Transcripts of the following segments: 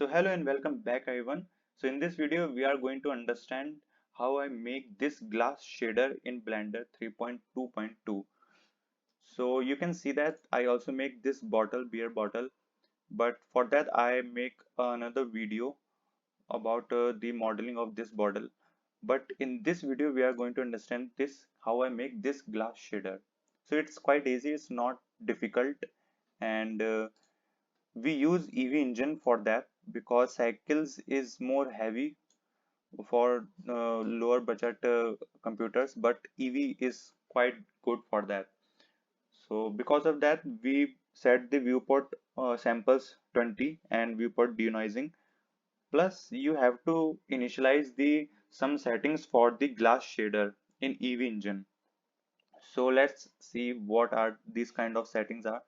So hello and welcome back everyone. So in this video we are going to understand how I make this glass shader in Blender 3.2.2. So you can see that I also make this beer bottle, but for that I make another video about the modeling of this bottle. But in this video we are going to understand this how I make this glass shader. So it's quite easy, it's not difficult, and we use Eevee engine for that because cycles is more heavy for lower budget computers, but Eevee is quite good for that. So because of that, we set the viewport samples 20 and viewport denoising. Plus, you have to initialize the some settings for the glass shader in Eevee engine. So let's see what are these kind of settings are.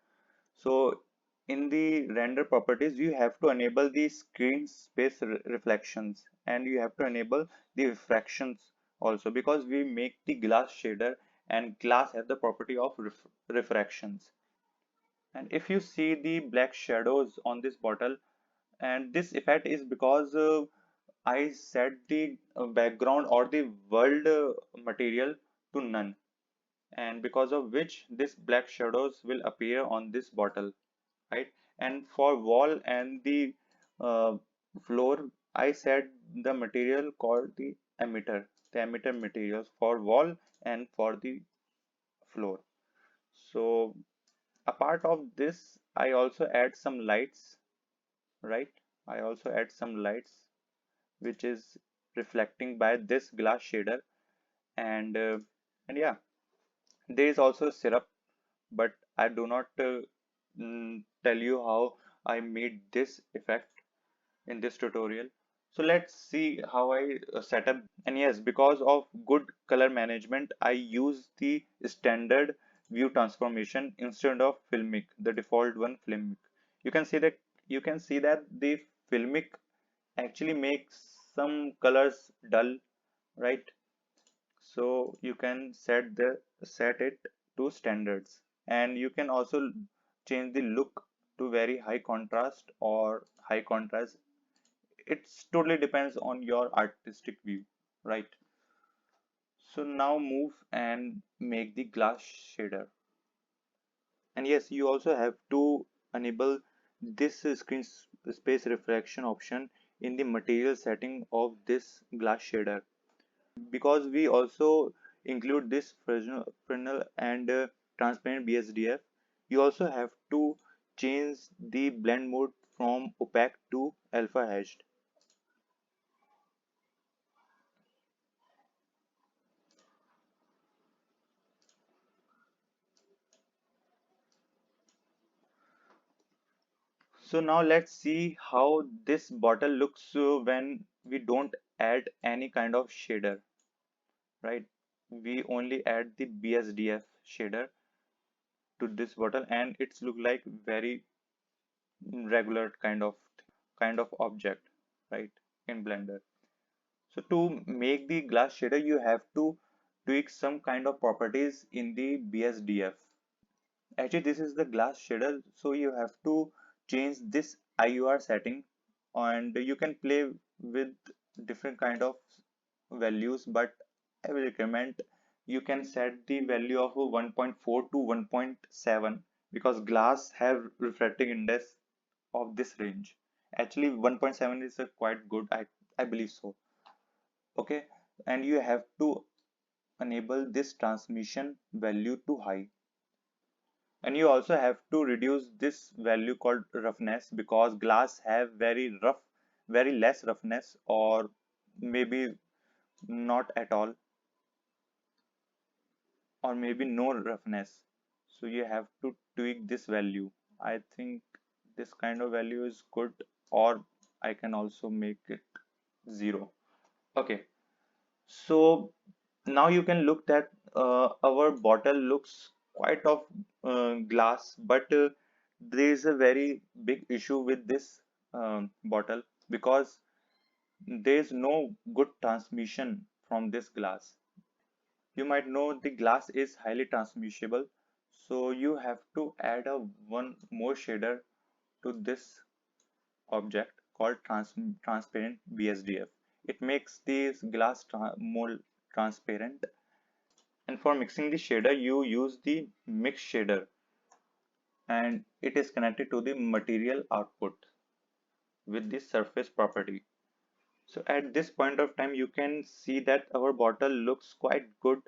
So in the render properties, you have to enable the screen space reflections and you have to enable the refractions also because we make the glass shader and glass has the property of refractions. And if you see the black shadows on this bottle, and this effect is because I set the background or the world material to none, and because of which this black shadows will appear on this bottle, right? And for wall and the uh, floor, I set the material called the emitter materials for wall and for the floor. So apart of this, I also add some lights, right? I also add some lights which is reflecting by this glass shader, and yeah, there is also syrup, but I do not tell you how I made this effect in this tutorial. So let's see how I set up. And yes, because of good color management, I use the standard view transformation instead of filmic, the default one filmic. You can see that the filmic actually makes some colors dull, right? So you can set it to standards, and you can also change the look to very high contrast or high contrast. It's totally depends on your artistic view, right? So now move and make the glass shader. And yes, you also have to enable this space reflection option in the material setting of this glass shader, because we also include this Fresnel and transparent BSDF. You also have to change the blend mode from opaque to alpha hashed. So now let's see how this bottle looks when we don't add any kind of shader, right? We only add the BSDF shader to this bottle and it's look like very regular kind of object, right, in Blender. So to make the glass shader, you have to tweak some kind of properties in the BSDF. Actually, this is the glass shader, so you have to change this IUR setting, and you can play with different kind of values, but I will recommend you can set the value of 1.4 to 1.7 because glass have refracting index of this range. Actually, 1.7 is a quite good, I believe so. Okay, and you have to enable this transmission value to high, and you also have to reduce this value called roughness because glass have very less roughness, or maybe not at all, or maybe no roughness. So you have to tweak this value. I think this kind of value is good, or I can also make it 0. Okay, so now you can look that our bottle looks quite of glass, but there is a very big issue with this bottle because there is no good transmission from this glass. You might know the glass is highly transmissible, so you have to add a one more shader to this object. called transparent BSDF. It makes this glass more transparent. And for mixing the shader, you use the mix shader, and it is connected to the material output with the surface property. So at this point of time, you can see that our bottle looks quite good,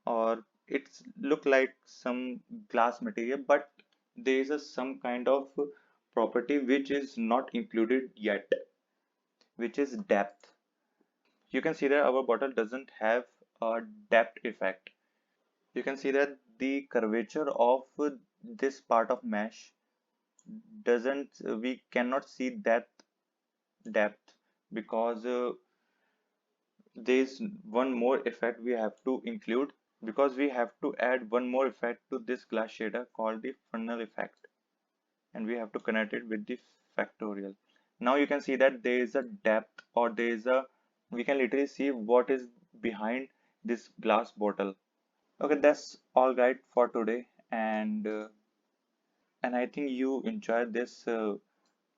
or it's look like some glass material, but there is some kind of property which is not included yet, which is depth. You can see that our bottle doesn't have a depth effect. You can see that the curvature of this part of mesh doesn't, we cannot see that depth, because there is one more effect we have to include, because we have to add one more effect to this glass shader called the funnel effect, and we have to connect it with the factorial. Now you can see that there is a depth, or there is a, we can literally see what is behind this glass bottle. Okay, that's all right for today, and I think you enjoyed this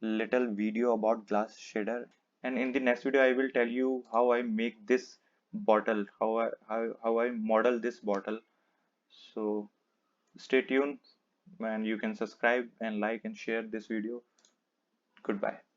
little video about glass shader. And in the next video, I will tell you how I make this bottle, how I model this bottle. So stay tuned, and you can subscribe and like and share this video. Goodbye.